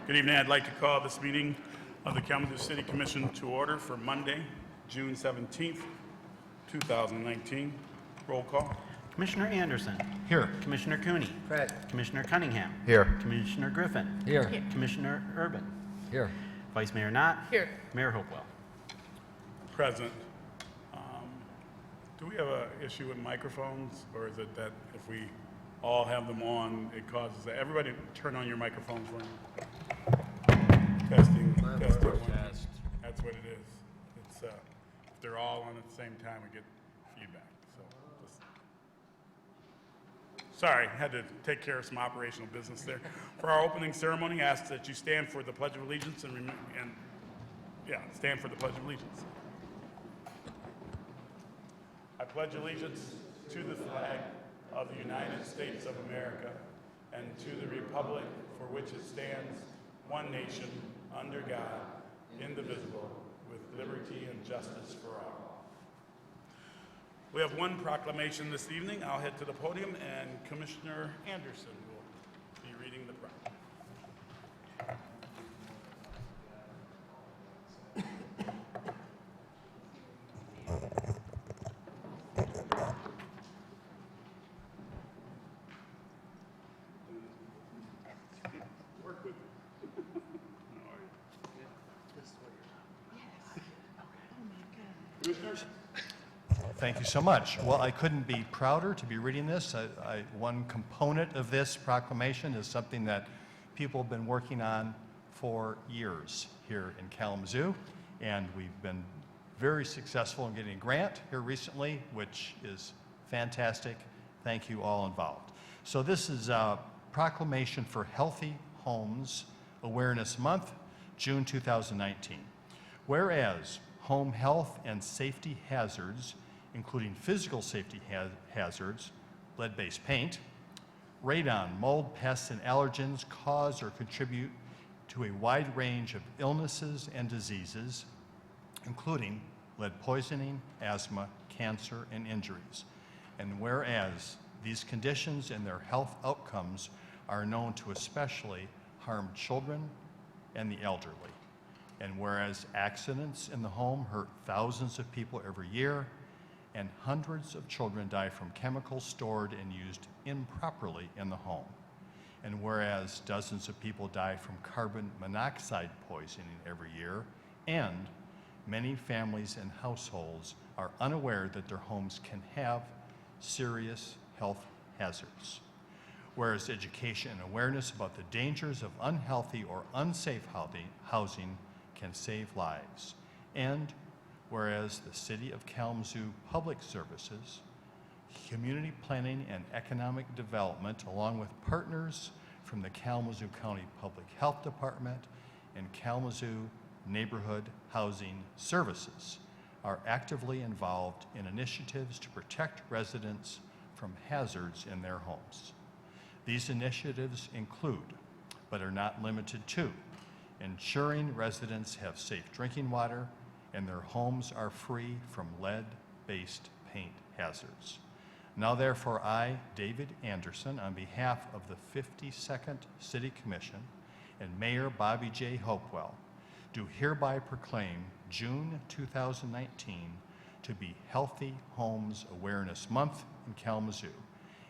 Good evening. I'd like to call this meeting of the Kalamazoo City Commission to order for Monday, June 17th, 2019. Roll call. Commissioner Anderson. Here. Commissioner Cooney. Present. Commissioner Cunningham. Here. Commissioner Griffin. Here. Commissioner Urban. Here. Vice Mayor Knott. Here. Mayor Hopewell. Present. Do we have an issue with microphones, or is it that if we all have them on, it causes everybody turn on your microphones for me? Testing. Testing. Test. That's what it is. It's if they're all on at the same time, we get feedback. So, sorry, had to take care of some operational business there. For our opening ceremony, I ask that you stand for the Pledge of Allegiance and stand for the Pledge of Allegiance. I pledge allegiance to the flag of the United States of America and to the republic for which it stands, one nation, under God, indivisible, with liberty and justice for all. We have one proclamation this evening. I'll head to the podium, and Commissioner Anderson will be reading the proclamation. Thank you so much. Well, I couldn't be prouder to be reading this. One component of this proclamation is something that people have been working on for years here in Kalamazoo, and we've been very successful in getting a grant here recently, which is fantastic. Thank you all involved. So this is a proclamation for Healthy Homes Awareness Month, June 2019. Whereas home health and safety hazards, including physical safety hazards, lead-based paint, radon, mold, pests, and allergens cause or contribute to a wide range of illnesses and diseases, including lead poisoning, asthma, cancer, and injuries. And whereas these conditions and their health outcomes are known to especially harm children and the elderly. And whereas accidents in the home hurt thousands of people every year, and hundreds of children die from chemicals stored and used improperly in the home. And whereas dozens of people die from carbon monoxide poisoning every year, and many families and households are unaware that their homes can have serious health hazards. Whereas education and awareness about the dangers of unhealthy or unsafe housing can save lives. And whereas the City of Kalamazoo Public Services, Community Planning and Economic Development, along with partners from the Kalamazoo County Public Health Department and Kalamazoo Neighborhood Housing Services, are actively involved in initiatives to protect residents from hazards in their homes. These initiatives include, but are not limited to, ensuring residents have safe drinking water and their homes are free from lead-based paint hazards. Now therefore I, David Anderson, on behalf of the 52nd City Commission and Mayor Bobby J. Hopewell, do hereby proclaim June 2019 to be Healthy Homes Awareness Month in Kalamazoo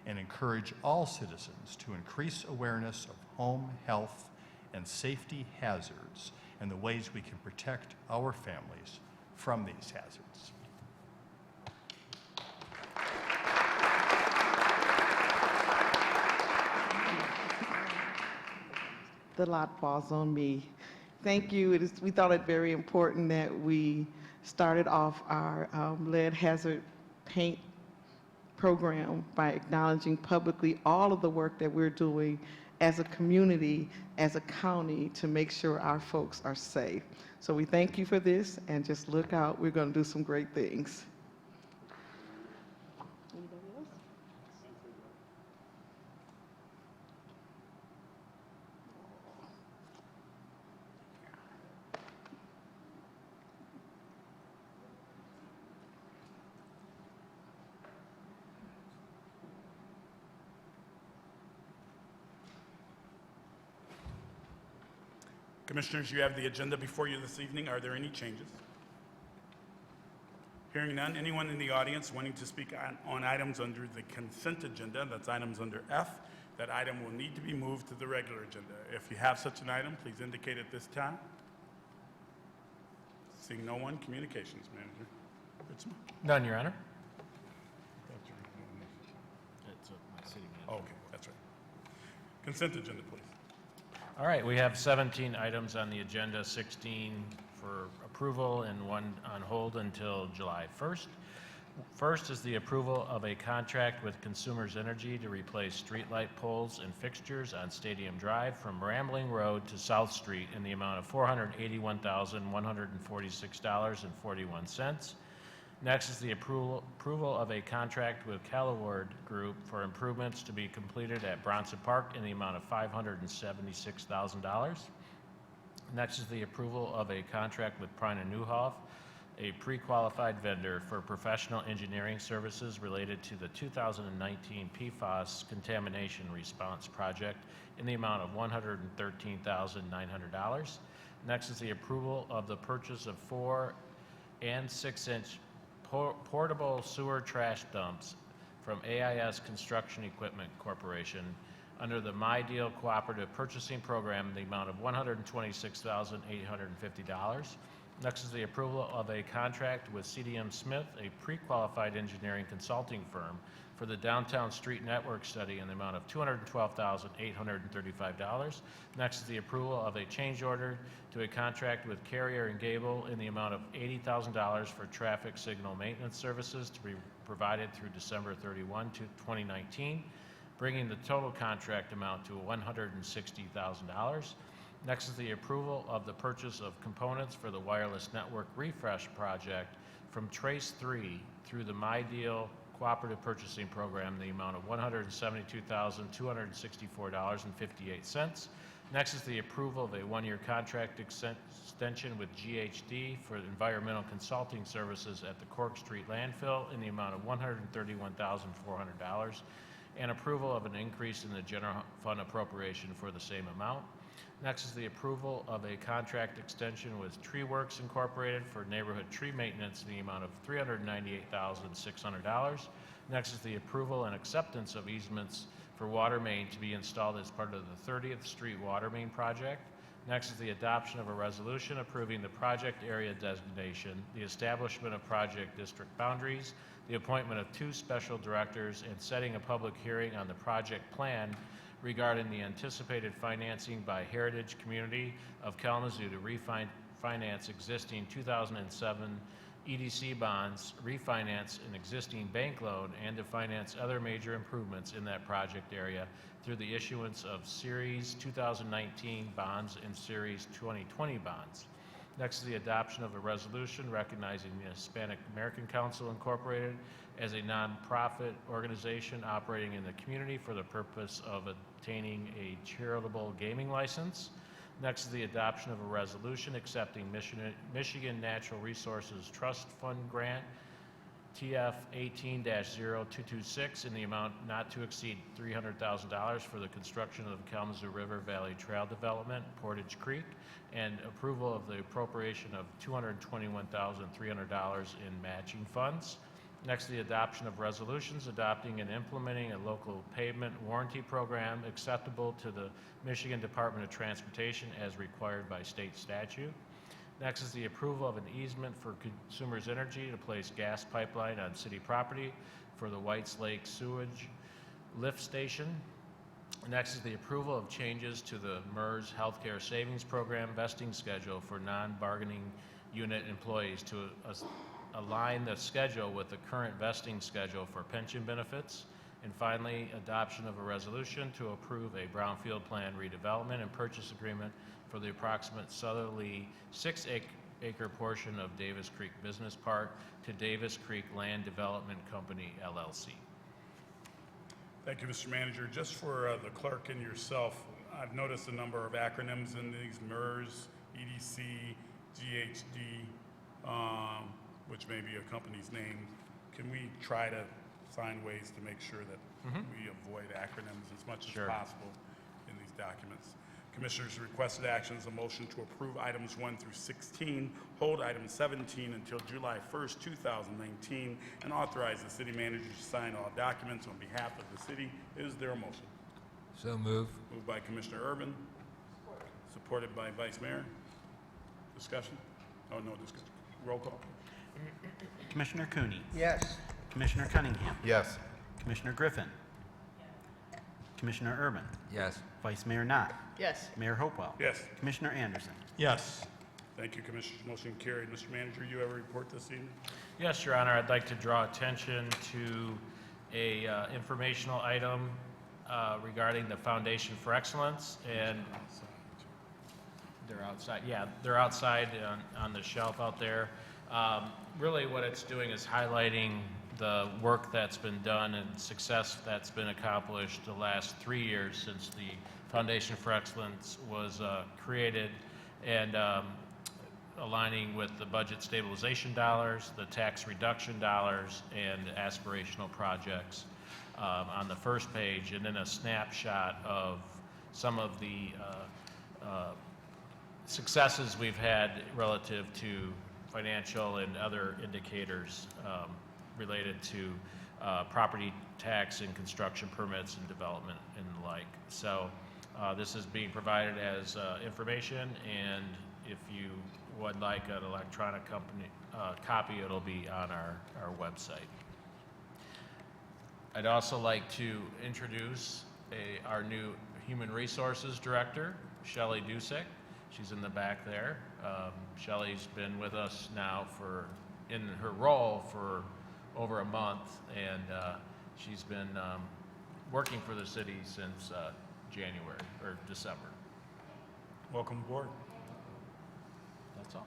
and encourage all citizens to increase awareness of home health and safety hazards and the ways we can protect our families from these hazards. The lot falls on me. Thank you. We thought it very important that we started off our lead hazard paint program by acknowledging publicly all of the work that we're doing as a community, as a county, to make sure our folks are safe. So we thank you for this, and just look out. We're going to do some great things. Anybody else? Commissioners, you have the agenda before you this evening. Are there any changes? Hearing none, anyone in the audience wanting to speak on items under the consent agenda, that's items under F, that item will need to be moved to the regular agenda. If you have such an item, please indicate at this time. Seeing no one, Communications Manager. Ritzman. None, Your Honor. It's my city manager. Oh, okay, that's right. Consent agenda, please. All right, we have 17 items on the agenda, 16 for approval and one on hold until July 1st. First is the approval of a contract with Consumers Energy to replace streetlight poles and fixtures on Stadium Drive from Rambling Road to South Street in the amount of $481,146.41. Next is the approval of a contract with Calaward Group for improvements to be completed at Bronson Park in the amount of $576,000. Next is the approval of a contract with Prine & Newhoff, a pre-qualified vendor for professional engineering services related to the 2019 PFAS contamination response project in the amount of $113,900. Next is the approval of the purchase of 4 and 6-inch portable sewer trash dumps from AIS Construction Equipment Corporation under the My Deal Cooperative Purchasing Program in the amount of $126,850. Next is the approval of a contract with CDM Smith, a pre-qualified engineering consulting firm, for the Downtown Street Network Study in the amount of $212,835. Next is the approval of a change order to a contract with Carrier and Gable in the amount of $80,000 for traffic signal maintenance services to be provided through December 31, 2019, bringing the total contract amount to $160,000. Next is the approval of the purchase of components for the wireless network refresh project from Trace 3 through the My Deal Cooperative Purchasing Program in the amount of $172,264.58. Next is the approval of a one-year contract extension with GHD for environmental consulting services at the Cork Street landfill in the amount of $131,400, and approval of an increase in the general fund appropriation for the same amount. Next is the approval of a contract extension with Tree Works Incorporated for neighborhood tree maintenance in the amount of $398,600. Next is the approval and acceptance of easements for water main to be installed as part of the 30th Street Water Main project. Next is the adoption of a resolution approving the project area designation, the establishment of project district boundaries, the appointment of 2 special directors, and setting a public hearing on the project plan regarding the anticipated financing by Heritage Community of Kalamazoo to refinance existing 2007 EDC bonds, refinance an existing bank loan, and to finance other major improvements in that project area through the issuance of Series 2019 bonds and Series 2020 bonds. Next is the adoption of a resolution recognizing the Hispanic American Council Incorporated as a nonprofit organization operating in the community for the purpose of obtaining a charitable gaming license. Next is the adoption of a resolution accepting Michigan Natural Resources Trust Fund Grant TF 18-0226 in the amount not to exceed $300,000 for the construction of the Kalamazoo River Valley Trail Development, Portage Creek, and approval of the appropriation of $221,300 in matching funds. Next, the adoption of resolutions adopting and implementing a local pavement warranty program acceptable to the Michigan Department of Transportation as required by state statute. Next is the approval of an easement for Consumers Energy to place gas pipeline on city property for the Whites Lake Sewage Lift Station. Next is the approval of changes to the MERS Healthcare Savings Program vesting schedule for non-bargaining unit employees to align the schedule with the current vesting schedule for pension benefits. And finally, adoption of a resolution to approve a brownfield plan redevelopment and purchase agreement for the approximate southerly 6-acre portion of Davis Creek Business Park to Davis Creek Land Development Company, LLC. Thank you, Mr. Manager. Just for the clerk and yourself, I've noticed a number of acronyms in these: MERS, EDC, GHD, which may be a company's name. Can we try to find ways to make sure that we avoid acronyms as much as possible in these documents? Commissioners' requested actions: a motion to approve items 1 through 16, hold item 17 until July 1st, 2019, and authorize the city manager to sign all documents on behalf of the city. Is there a motion? So move. Moved by Commissioner Urban. Supported by Vice Mayor. Discussion? Oh, no discussion. Roll call. Commissioner Cooney. Yes. Commissioner Cunningham. Yes. Commissioner Griffin. Commissioner Urban. Yes. Vice Mayor Knott. Yes. Mayor Hopewell. Yes. Commissioner Anderson. Yes. Thank you, Commissioners. Motion carried. Mr. Manager, you have a report this evening? Yes, Your Honor, I'd like to draw attention to a informational item regarding the Foundation for Excellence, and they're outside. Yeah, they're outside on the shelf out there. Really what it's doing is highlighting the work that's been done and success that's been accomplished the last 3 years since the Foundation for Excellence was created, and aligning with the budget stabilization dollars, the tax reduction dollars, and aspirational projects on the first page, and then a snapshot of some of the successes we've had relative to financial and other indicators related to property tax and construction permits and development and the like. So this is being provided as information, and if you would like an electronic copy, it'll be on our website. I'd also like to introduce our new Human Resources Director, Shelley Dusek. She's in the back there. Shelley's been with us now in her role for over a month, and she's been working for the city since January or December. Welcome aboard. That's all.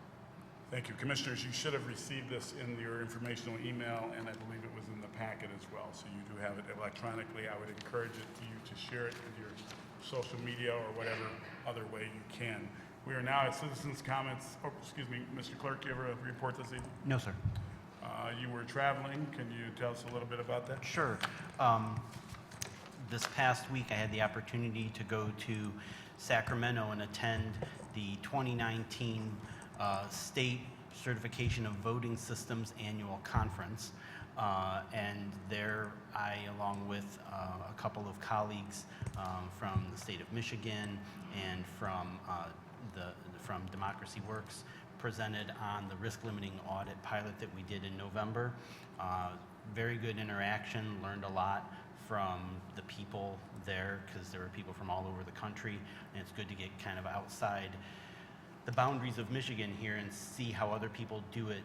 Thank you. Commissioners, you should have received this in your informational email, and I believe it was in the packet as well, so you do have it electronically. I would encourage you to share it with your social media or whatever other way you can. We are now at citizens' comments. Oh, excuse me, Mr. Clerk, you have a report this evening? No, sir. You were traveling. Can you tell us a little bit about that? Sure. This past week, I had the opportunity to go to Sacramento and attend the 2019 State Certification of Voting Systems Annual Conference. And there I, along with a couple of colleagues from the state of Michigan and from from Democracy Works presented on the risk limiting audit pilot that we did in November. Very good interaction, learned a lot from the people there because there were people from all over the country, and it's good to get kind of outside the boundaries of Michigan here and see how other people do it,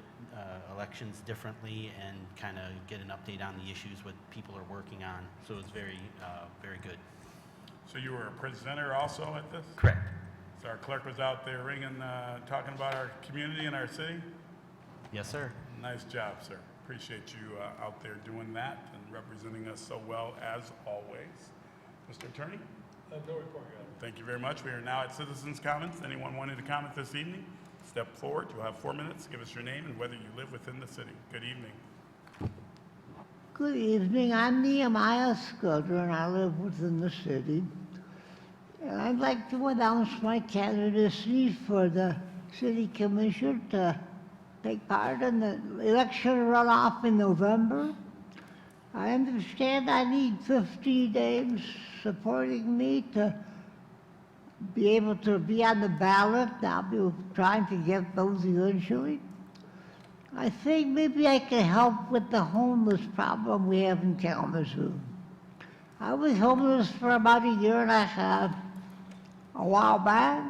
elections differently, and kind of get an update on the issues what people are working on. So it's very, very good. So you were a presenter also at this? Correct. So our clerk was out there ringing, talking about our community and our city? Yes, sir. Nice job, sir. Appreciate you out there doing that and representing us so well as always. Mr. Attorney? No report, Your Honor. Thank you very much. We are now at citizens' comments. Anyone wanting to comment this evening, step forward. You'll have 4 minutes. Give us your name and whether you live within the city. Good evening. Good evening. I'm Nehemiah Scudder, and I live within the city. And I'd like to announce my candidacy for the city commission to take part in the election runoff in November. I understand I need 50 names supporting me to be able to be on the ballot. I'll be trying to get those eventually. I think maybe I can help with the homeless problem we have in Kalamazoo. I was homeless for about a year and a half a while back.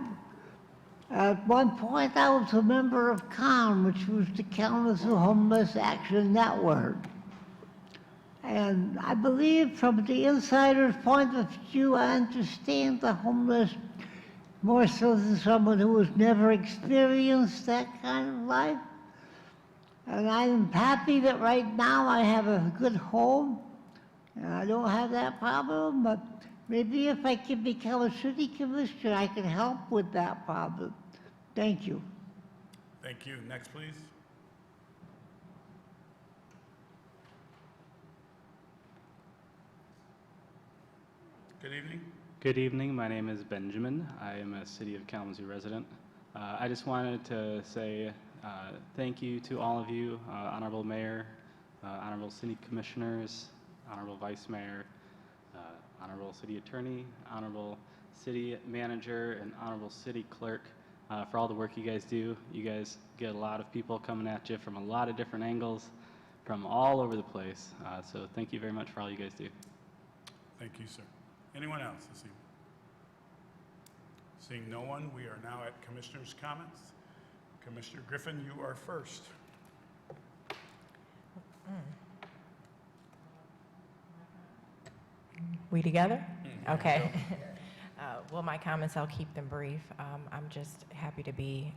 At one point, I was a member of CON, which was the Kalamazoo Homeless Action Network. And I believe from the insider's point of view, I understand the homeless more so than someone who has never experienced that kind of life. And I'm happy that right now I have a good home and I don't have that problem, but maybe if I can become a city commissioner, I can help with that problem. Thank you. Thank you. Next, please. Good evening. Good evening. My name is Benjamin. I am a City of Kalamazoo resident. I just wanted to say thank you to all of you, Honorable Mayor, Honorable City Commissioners, Honorable Vice Mayor, Honorable City Attorney, Honorable City Manager, and Honorable City Clerk for all the work you guys do. You guys get a lot of people coming at you from a lot of different angles from all over the place. So thank you very much for all you guys do. Thank you, sir. Anyone else this evening? Seeing no one, we are now at Commissioners' comments. Commissioner Griffin, you are first. We together? Okay. Well, my comments, I'll keep them brief. I'm just happy to be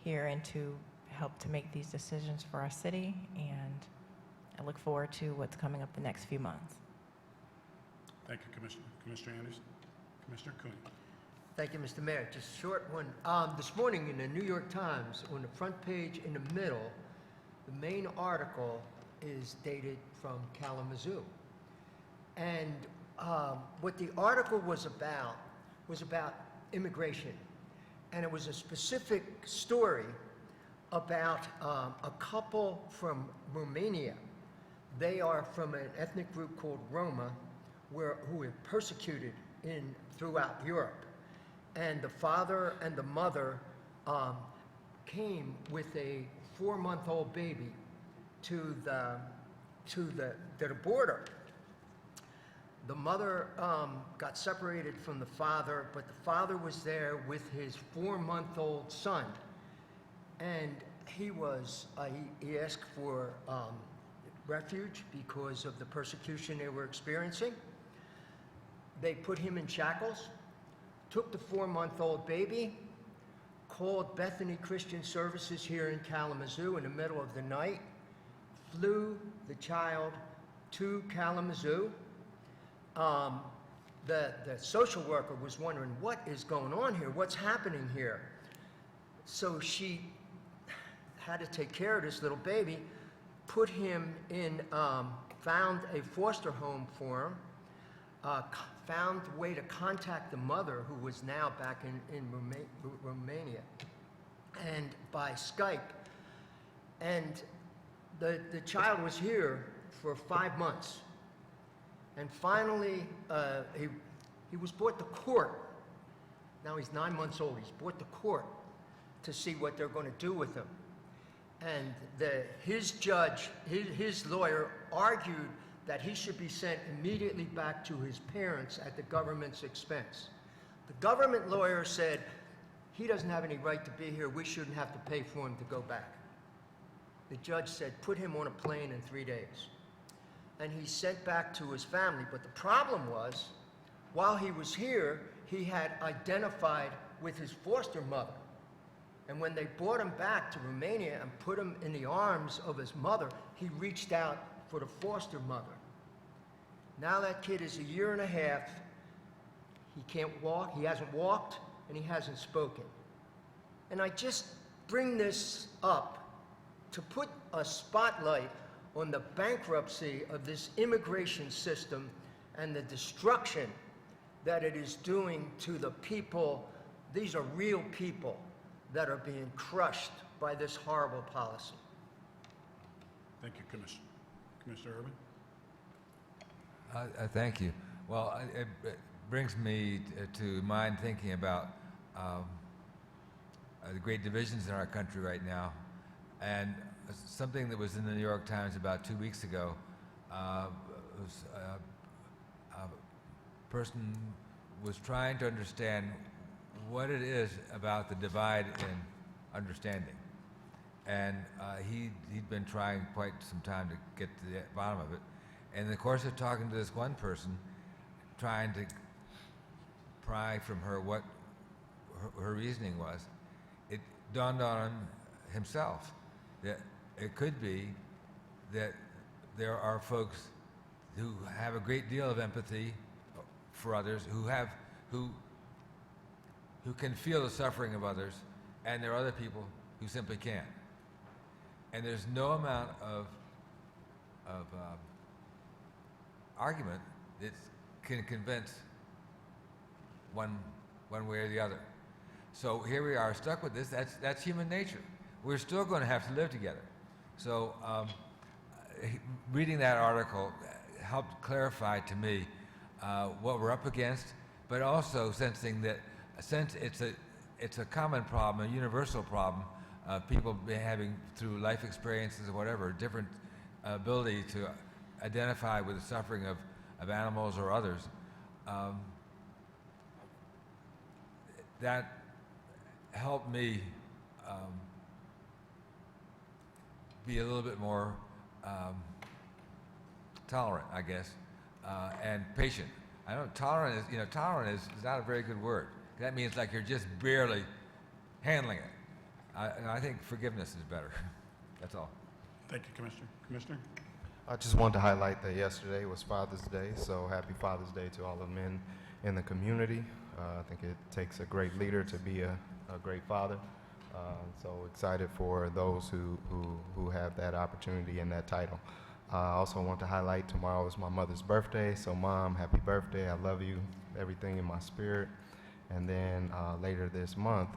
here and to help to make these decisions for our city, and I look forward to what's coming up the next few months. Thank you, Commissioner. Commissioner Anderson. Commissioner Cooney. Thank you, Mr. Mayor. Just a short one. This morning in the New York Times, on the front page in the middle, the main article is dated from Kalamazoo. And what the article was about immigration. And it was a specific story about a couple from Romania. They are from an ethnic group called Roma, who were persecuted throughout Europe. And the father and the mother came with a 4-month-old baby to the border. The mother got separated from the father, but the father was there with his 4-month-old son. And he asked for refuge because of the persecution they were experiencing. They put him in shackles, took the 4-month-old baby, called Bethany Christian Services here in Kalamazoo in the middle of the night, flew the child to Kalamazoo. The social worker was wondering, what is going on here? What's happening here? So she had to take care of this little baby, put him in, found a foster home for him, found a way to contact the mother, who was now back in Romania, and by Skype. And the child was here for 5 months. And finally, he was brought to court Now he's 9 months old. He's brought to court to see what they're going to do with him. And his judge, his lawyer, argued that he should be sent immediately back to his parents at the government's expense. The government lawyer said, he doesn't have any right to be here. We shouldn't have to pay for him to go back. The judge said, put him on a plane in 3 days. And he's sent back to his family. But the problem was, while he was here, he had identified with his foster mother. And when they brought him back to Romania and put him in the arms of his mother, he reached out for the foster mother. Now that kid is 1.5 years. He can't walk, he hasn't walked, and he hasn't spoken. And I just bring this up to put a spotlight on the bankruptcy of this immigration system and the destruction that it is doing to the people. These are real people that are being crushed by this horrible policy. Thank you, Commissioner. Commissioner Urban? Thank you. Well, it brings me to mind thinking about the great divisions in our country right now. And something that was in the New York Times about 2 weeks ago was a person was trying to understand what it is about the divide in understanding. And he'd been trying quite some time to get to the bottom of it. And in the course of talking to this one person, trying to pry from her what her reasoning was, it dawned on himself that it could be that there are folks who have a great deal of empathy for others, who can feel the suffering of others, and there are other people who simply can't. And there's no amount of argument that can convince one way or the other. So here we are stuck with this. That's human nature. We're still going to have to live together. So reading that article helped clarify to me what we're up against, but also sensing that since it's a common problem, a universal problem, people having through life experiences or whatever, different ability to identify with the suffering of animals or others, that helped me be a little bit more tolerant, I guess, and patient. I know tolerant is not a very good word. That means like you're just barely handling it. I think forgiveness is better. That's all. Thank you, Commissioner. Commissioner? I just wanted to highlight that yesterday was Father's Day, so happy Father's Day to all the men in the community. I think it takes a great leader to be a great father. So excited for those who have that opportunity and that title. I also want to highlight tomorrow is my mother's birthday, so Mom, happy birthday. I love you, everything in my spirit. And then later this month,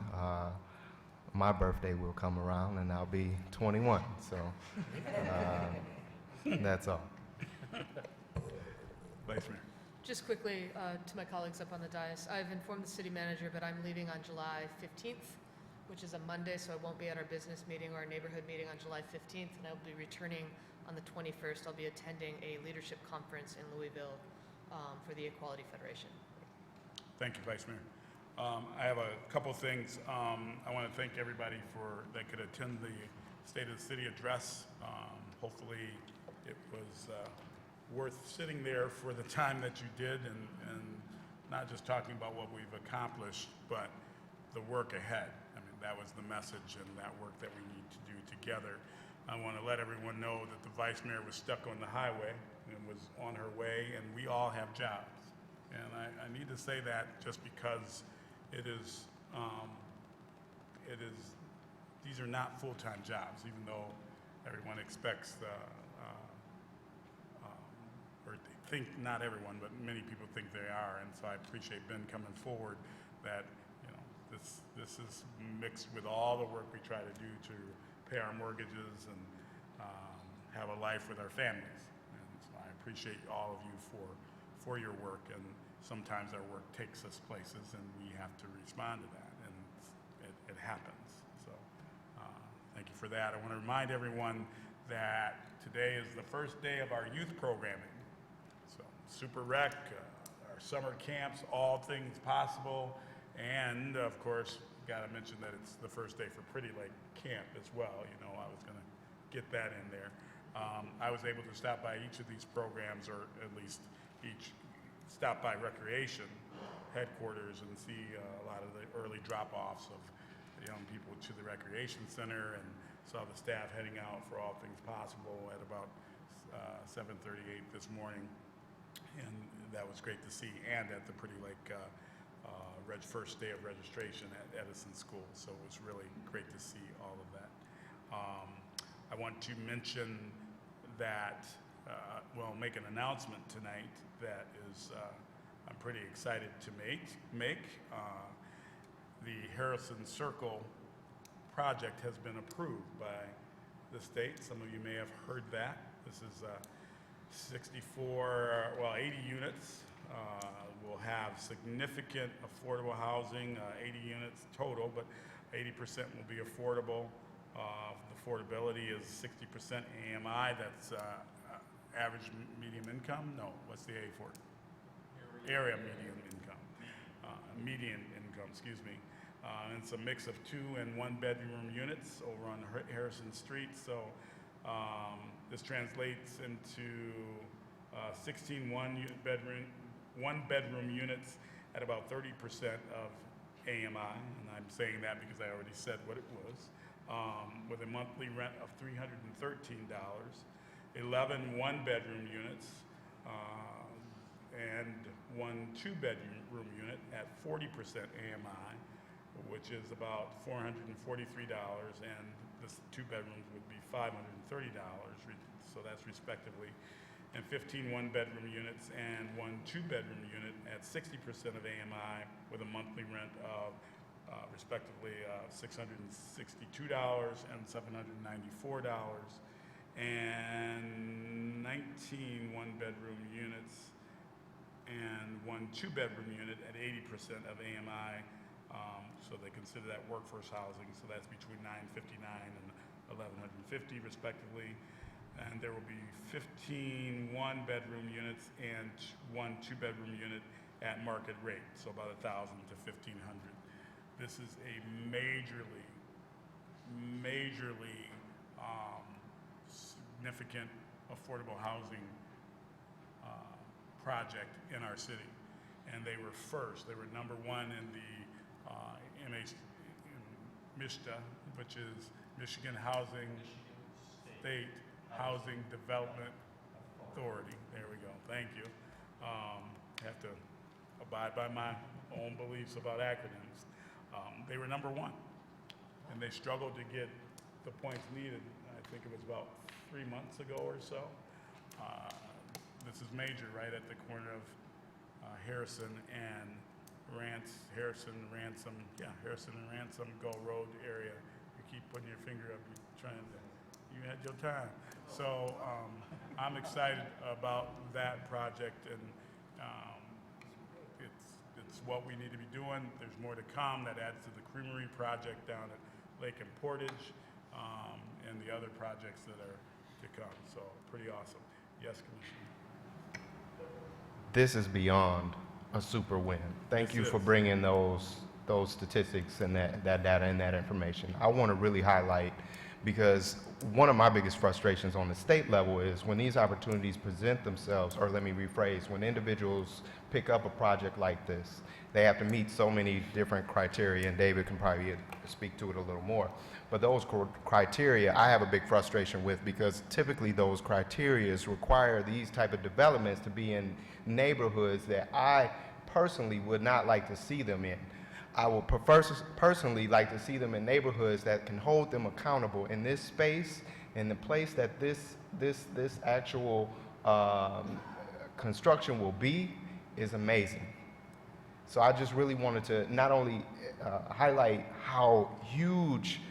my birthday will come around and I'll be 21. So that's all. Vice Mayor. Just quickly to my colleagues up on the dais, I've informed the city manager, but I'm leaving on July 15th, which is a Monday, so I won't be at our business meeting or our neighborhood meeting on July 15th, and I'll be returning on the 21st. I'll be attending a leadership conference in Louisville for the Equality Federation. Thank you, Vice Mayor. I have a couple things. I want to thank everybody that could attend the State of the City address. Hopefully it was worth sitting there for the time that you did and not just talking about what we've accomplished, but the work ahead. I mean, that was the message and that work that we need to do together. I want to let everyone know that the Vice Mayor was stuck on the highway and was on her way, and we all have jobs. And I need to say that just because these are not full-time jobs, even though everyone expects or think, not everyone, but many people think they are. And so I appreciate Ben coming forward that, this is mixed with all the work we try to do to pay our mortgages and have a life with our families. And so I appreciate all of you for your work and sometimes our work takes us places and we have to respond to that, and it happens. So thank you for that. I want to remind everyone that today is the first day of our youth programming. So Super Rec, our summer camps, all things possible, and of course, got to mention that it's the first day for Pretty Lake Camp as well. You know, I was going to get that in there. I was able to stop by each of these programs, or at least each stop by recreation headquarters and see a lot of the early drop-offs of young people to the recreation center, and saw the staff heading out for all things possible at about 7:38 this morning, and that was great to see, and at the Pretty Lake first day of registration at Edison School, so it was really great to see all of that. I want to mention that, make an announcement tonight that is, I'm pretty excited to make. The Harrison Circle project has been approved by the state. Some of you may have heard that. This is 80 units. We'll have significant affordable housing, 80 units total, but 80% will be affordable. The affordability is 60% AMI. That's average medium income. No, what's the A for it? Area medium income. Median income, excuse me. And it's a mix of 2- and 1-bedroom units over on Harrison Street. So this translates into 16 one-bedroom units at about 30% of AMI, and I'm saying that because I already said what it was, with a monthly rent of $313, 11 one-bedroom units, and 1 2-bedroom unit at 40% AMI, which is about $443, and the 2 bedrooms would be $530, so that's respectively, and 15 one-bedroom units and 1 2-bedroom unit at 60% of AMI with a monthly rent of respectively $662 and $794, and 19 one-bedroom units and 1 2-bedroom unit at 80% of AMI. So they consider that workforce housing. So that's between $959 and $1,150 respectively. And there will be 15 one-bedroom units and 1 2-bedroom unit at market rate, so about $1,000 to $1,500. This is a majorly significant affordable housing project in our city, and they were first. They were number 1 in the MISTA, which is Michigan State Housing Development Authority. There we go. Thank you. Have to abide by my own beliefs about acronyms. They were number 1, and they struggled to get the points needed. I think it was about 3 months ago or so. This is major, right at the corner of Harrison and Harrison and Ransom Go Road area. You keep putting your finger up, you had your time. So I'm excited about that project, and it's what we need to be doing. There's more to come. That adds to the creamery project down at Lake and Portage, and the other projects that are to come. So pretty awesome. Yes, Commissioner. This is beyond a super win. Thank you for bringing those statistics and that data and that information. I want to really highlight, because one of my biggest frustrations on the state level is when these opportunities present themselves, or let me rephrase, when individuals pick up a project like this, they have to meet so many different criteria, and David can probably speak to it a little more. But those criteria I have a big frustration with, because typically those criteria require these type of developments to be in neighborhoods that I personally would not like to see them in. I would personally like to see them in neighborhoods that can hold them accountable in this space, in the place that this actual construction will be is amazing. So I just really wanted to not only highlight how huge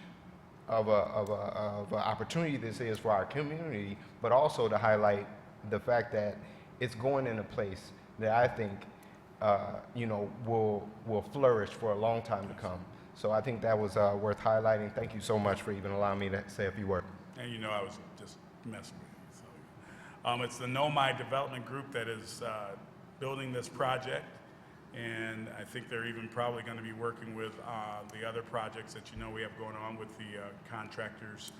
of an opportunity this is for our community, but also to highlight the fact that it's going in a place that I think will flourish for a long time to come. So I think that was worth highlighting. Thank you so much for even allowing me to say a few words. And you know I was just messing with you. So, it's the Know My Development Group that is building this project, and I think they're even probably going to be working with the other projects that you know we have going on with the contractors,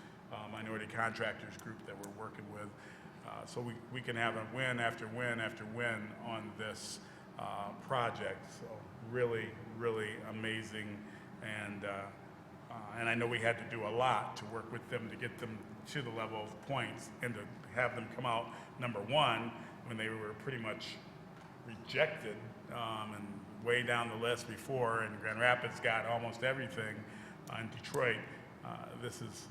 minority contractors group that we're working with. So we can have a win after win after win on this project. So really, really amazing. And I know we had to do a lot to work with them to get them to the level of points and to have them come out number one when they were pretty much rejected and way down the list before. And Grand Rapids got almost everything. In Detroit, this is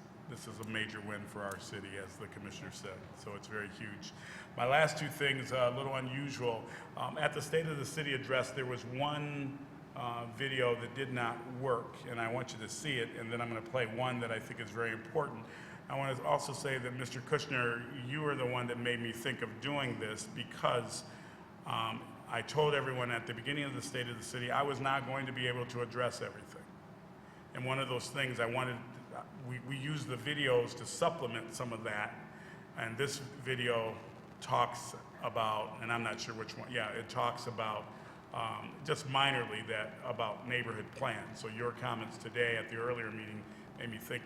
a major win for our city, as the commissioner said. So it's very huge. My last two things, a little unusual. At the State of the City address, there was one video that did not work, and I want you to see it, and then I'm going to play one that I think is very important. I want to also say that, Mr. Kushner, you were the one that made me think of doing this, because I told everyone at the beginning of the State of the City I was not going to be able to address everything. And one of those things I wanted, we use the videos to supplement some of that, and this video talks about, and I'm not sure which one, yeah, it talks about just minorly about neighborhood plans. So your comments today at the earlier meeting made me think,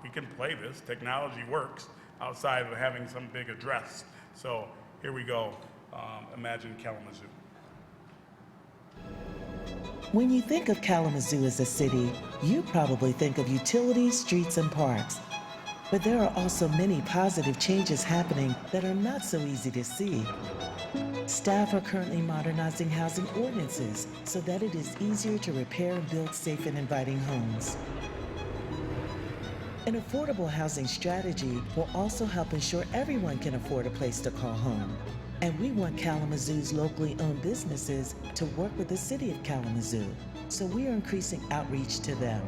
we can play this. Technology works outside of having some big address. So here we go. Imagine Kalamazoo. When you think of Kalamazoo as a city, you probably think of utilities, streets, and parks. But there are also many positive changes happening that are not so easy to see. Staff are currently modernizing housing ordinances so that it is easier to repair and build safe and inviting homes. An affordable housing strategy will also help ensure everyone can afford a place to call home. And we want Kalamazoo's locally owned businesses to work with the City of Kalamazoo, so we are increasing outreach to them.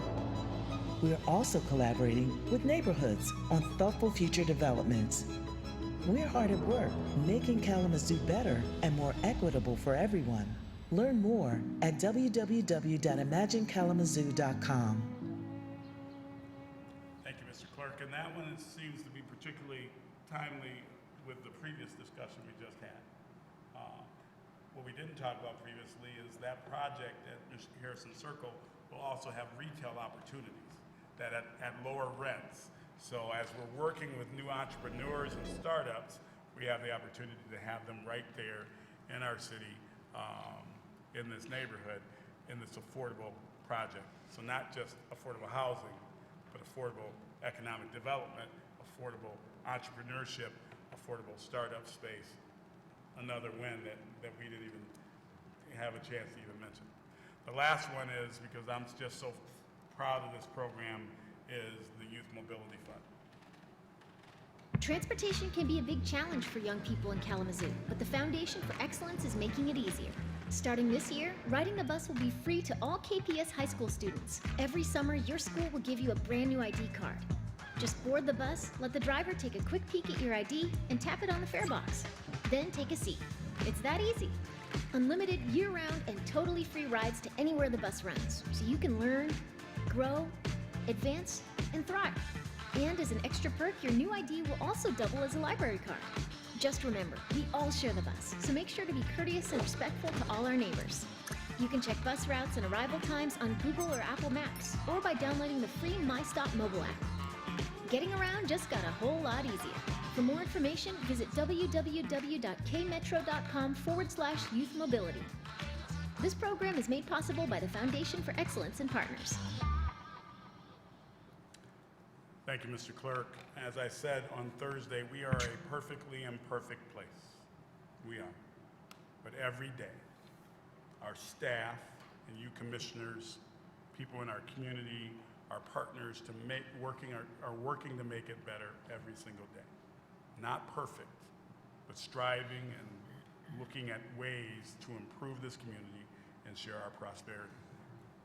We are also collaborating with neighborhoods on thoughtful future developments. We're hard at work making Kalamazoo better and more equitable for everyone. Learn more at www.imaginekalamazoo.com. Thank you, Mr. Clerk. And that one seems to be particularly timely with the previous discussion we just had. What we didn't talk about previously is that project at Harrison Circle will also have retail opportunities that at lower rents. So as we're working with new entrepreneurs and startups, we have the opportunity to have them right there in our city, in this neighborhood, in this affordable project. So not just affordable housing, but affordable economic development, affordable entrepreneurship, affordable startup space. Another win that we didn't even have a chance to even mention. The last one is, because I'm just so proud of this program, is the Youth Mobility Fund. Transportation can be a big challenge for young people in Kalamazoo, but the Foundation for Excellence is making it easier. Starting this year, riding the bus will be free to all KPS high school students. Every summer, your school will give you a brand new ID card. Just board the bus, let the driver take a quick peek at your ID, and tap it on the fare box. Then take a seat. It's that easy. Unlimited year-round and totally free rides to anywhere the bus runs, so you can learn, grow, advance, and thrive. And as an extra perk, your new ID will also double as a library card. Just remember, we all share the bus, so make sure to be courteous and respectful to all our neighbors. You can check bus routes and arrival times on Google or Apple Maps, or by downloading the free MyStop mobile app. Getting around just got a whole lot easier. For more information, visit www.kmetro.com/youth mobility. This program is made possible by the Foundation for Excellence and partners. Thank you, Mr. Clerk. As I said on Thursday, we are a perfectly imperfect place. We are. But every day, our staff and you commissioners, people in our community, our partners are working to make it better every single day. Not perfect, but striving and looking at ways to improve this community and share our prosperity.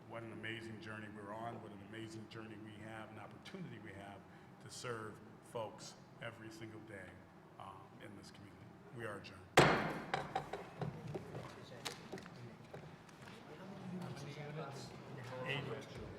What an amazing journey we're on, what an amazing journey we have, an opportunity we have to serve folks every single day in this community. We are adjourned. minutes in the House.